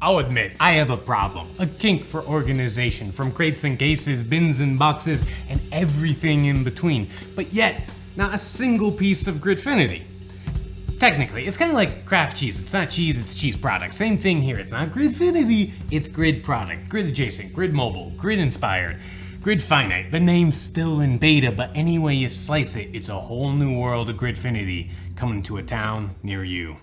I'll admit, I have a problem. A kink for organization, from crates and cases, bins and boxes, and everything in between. But yet, not a single piece of Gridfinity. Technically, it's kind of like craft cheese. It's not cheese, it's cheese product. Same thing here. It's not Gridfinity, it's grid product. Grid adjacent, grid mobile, grid inspired, grid finite. The name's still in beta, but any way you slice it, it's a whole new world of Gridfinity coming to a town near you.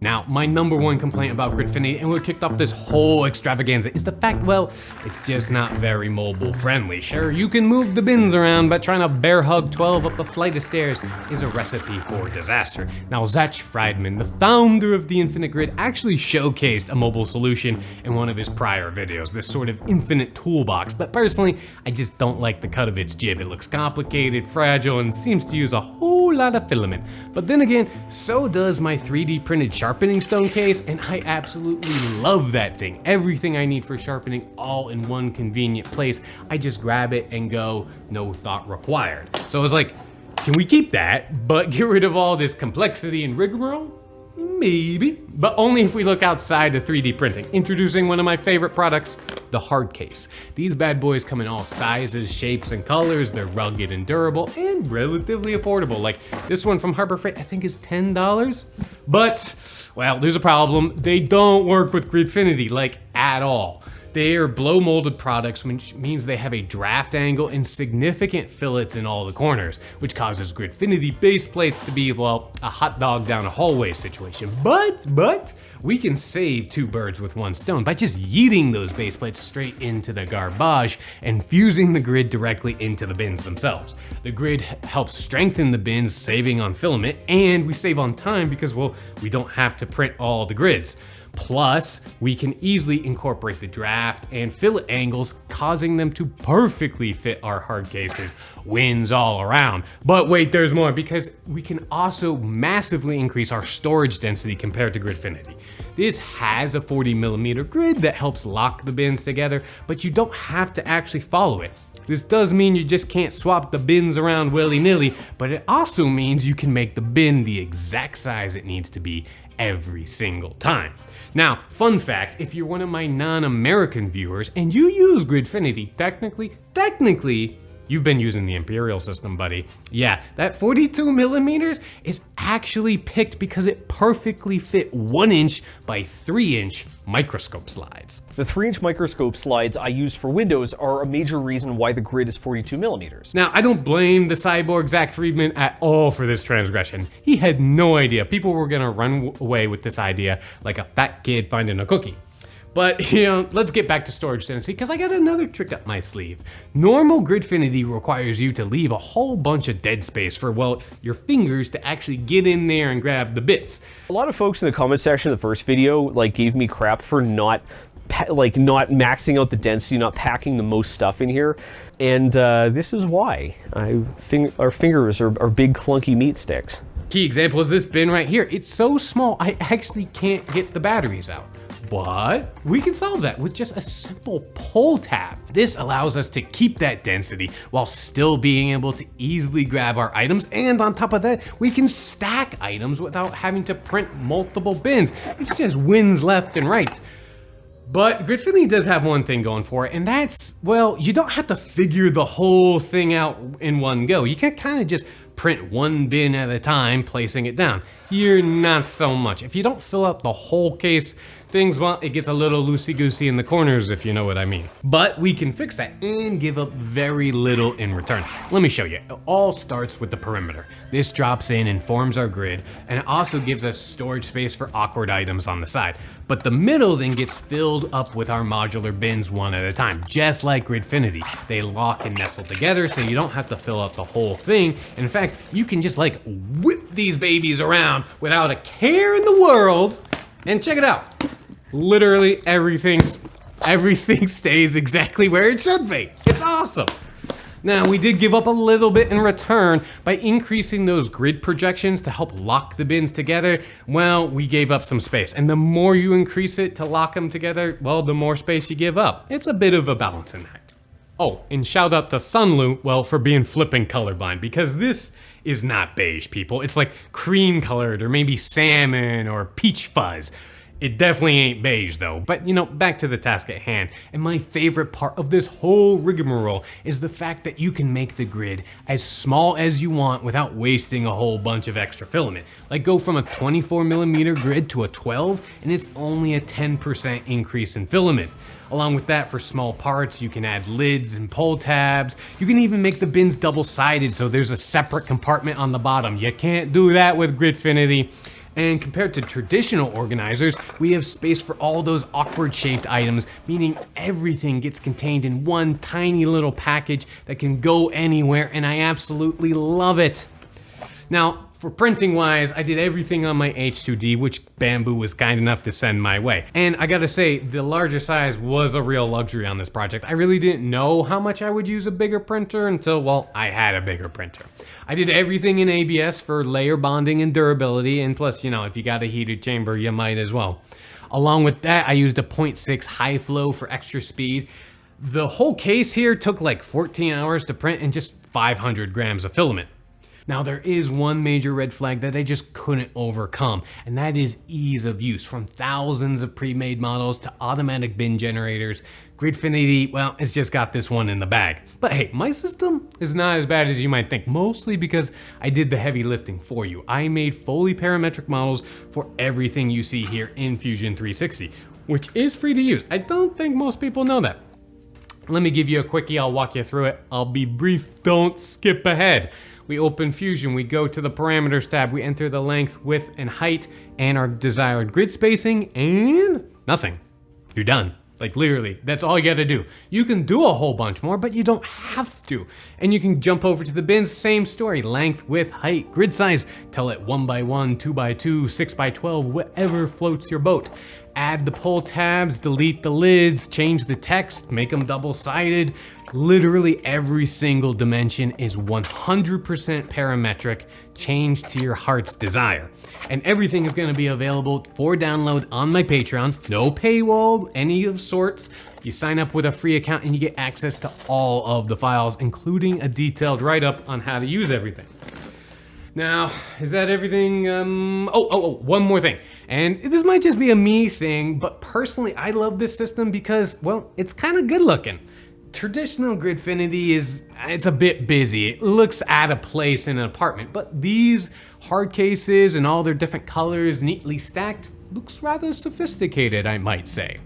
Now, my number one complaint about Gridfinity, and what kicked off this whole extravaganza, is the fact, well, it's just not very mobile friendly. Sure, you can move the bins around, but trying to bear hug 12 up a flight of stairs is a recipe for disaster. Now, Zach Friedman, the founder of the Infinite Grid, actually showcased a mobile solution in one of his prior videos, this sort of infinite toolbox, but personally, I just don't like the cut of its jib. It looks complicated, fragile, and seems to use a whole lot of filament. But then again, so does my 3D printed sharpening stone case, and I absolutely love that thing. Everything I need for sharpening all in one convenient place. I just grab it and go, no thought required. So I was like, can we keep that, but get rid of all this complexity and rigmarole? Maybe, but only if we look outside of 3D printing. Introducing one of my favorite products, the hard case. These bad boys come in all sizes, shapes, and colors. They're rugged and durable and relatively affordable. Like this one from Harbor Freight, I think is $10. But, well, there's a problem. They don't work with Gridfinity, like at all. They are blow molded products, which means they have a draft angle and significant fillets in all the corners, which causes Gridfinity base plates to be, well, a hot dog down a hallway situation. But we can save two birds with one stone by just yeeting those base plates straight into the garbage and fusing the grid directly into the bins themselves. The grid helps strengthen the bins, saving on filament, and we save on time because, well, we don't have to print all the grids. Plus, we can easily incorporate the draft and fillet angles, causing them to perfectly fit our hard cases. Wins all around. But wait, there's more, because we can also massively increase our storage density compared to Gridfinity. This has a 40mm grid that helps lock the bins together, but you don't have to actually follow it. This does mean you just can't swap the bins around willy-nilly, but it also means you can make the bin the exact size it needs to be every single time. Now, fun fact, if you're one of my non-American viewers and you use Gridfinity, technically, you've been using the Imperial system, buddy. Yeah, that 42mm is actually picked because it perfectly fit 1" by 3" microscope slides. The 3" microscope slides I used for Windows are a major reason why the grid is 42mm. Now, I don't blame the cyborg Zach Friedman at all for this transgression. He had no idea people were gonna run away with this idea like a fat kid finding a cookie. But, you know, let's get back to storage density, because I got another trick up my sleeve. Normal Gridfinity requires you to leave a whole bunch of dead space for, well, your fingers to actually get in there and grab the bits. A lot of folks in the comment section of the first video gave me crap for not maxing out the density, not packing the most stuff in here, and this is why. Our fingers are big clunky meat sticks. Key example is this bin right here. It's so small, I actually can't get the batteries out. But we can solve that with just a simple pull tab. This allows us to keep that density while still being able to easily grab our items, and on top of that, we can stack items without having to print multiple bins. It's just wins left and right. But Gridfinity does have one thing going for it, and that's, well, you don't have to figure the whole thing out in one go. You can kind of just print one bin at a time, placing it down. Here, not so much. If you don't fill out the whole case, things, well, it gets a little loosey-goosey in the corners, if you know what I mean. But we can fix that and give up very little in return. Let me show you. It all starts with the perimeter. This drops in and forms our grid, and it also gives us storage space for awkward items on the side. But the middle then gets filled up with our modular bins one at a time, just like Gridfinity. They lock and nestle together, so you don't have to fill out the whole thing. In fact, you can just whip these babies around without a care in the world. And check it out. Literally everything stays exactly where it should be. It's awesome. Now, we did give up a little bit in return by increasing those grid projections to help lock the bins together. Well, we gave up some space, and the more you increase it to lock them together, well, the more space you give up. It's a bit of a balancing act. Oh, and shout out to Sunlu, well, for being flipping colorblind, because this is not beige, people. It's like cream colored, or maybe salmon, or peach fuzz. It definitely ain't beige though. But you know, back to the task at hand. And my favorite part of this whole rigmarole is the fact that you can make the grid as small as you want without wasting a whole bunch of extra filament. Like go from a 24mm grid to a 12, and it's only a 10% increase in filament. Along with that, for small parts, you can add lids and pull tabs. You can even make the bins double-sided so there's a separate compartment on the bottom. You can't do that with Gridfinity. And compared to traditional organizers, we have space for all those awkward shaped items, meaning everything gets contained in one tiny little package that can go anywhere, and I absolutely love it. Now, for printing wise, I did everything on my H2D, which Bamboo was kind enough to send my way. And I gotta say, the larger size was a real luxury on this project. I really didn't know how much I would use a bigger printer until, well, I had a bigger printer. I did everything in ABS for layer bonding and durability, and plus, you know, if you got a heated chamber, you might as well. Along with that, I used a 0.6 high flow for extra speed. The whole case here took like 14 hours to print and just 500 grams of filament. Now there is one major red flag that I just couldn't overcome, and that is ease of use. From thousands of pre-made models to automatic bin generators, Gridfinity, well, it's just got this one in the bag. But hey, my system is not as bad as you might think, mostly because I did the heavy lifting for you. I made fully parametric models for everything you see here in Fusion 360, which is free to use. I don't think most people know that. Let me give you a quickie, I'll walk you through it. I'll be brief, don't skip ahead. We open Fusion, we go to the parameters tab, we enter the length, width, and height, and our desired grid spacing, and nothing. You're done. Like literally, that's all you gotta do. You can do a whole bunch more, but you don't have to. And you can jump over to the bins, same story. Length, width, height, grid size. Tell it 1x1, 2x2, 6x12, whatever floats your boat. Add the pull tabs, delete the lids, change the text, make them double-sided. Literally every single dimension is 100% parametric, changed to your heart's desire. And everything is gonna be available for download on my Patreon. No paywall, any of sorts. You sign up with a free account and you get access to all of the files, including a detailed write-up on how to use everything. Now, is that everything? One more thing. And this might just be a me thing, but personally, I love this system because, well, it's kind of good looking. Traditional Gridfinity it's a bit busy. It looks out of place in an apartment, but these hard cases and all their different colors neatly stacked looks rather sophisticated, I might say.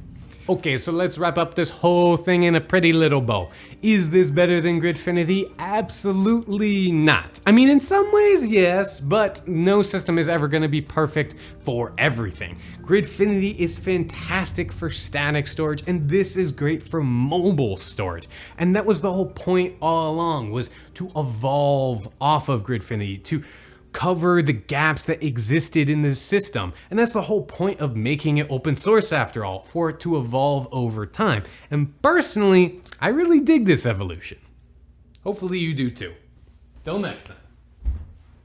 Okay, so let's wrap up this whole thing in a pretty little bow. Is this better than Gridfinity? Absolutely not. I mean, in some ways, yes, but no system is ever gonna be perfect for everything. Gridfinity is fantastic for static storage, and this is great for mobile storage. And that was the whole point all along, was to evolve off of Gridfinity, to cover the gaps that existed in the system. And that's the whole point of making it open source after all, for it to evolve over time. And personally, I really dig this evolution. Hopefully you do too. Till next time.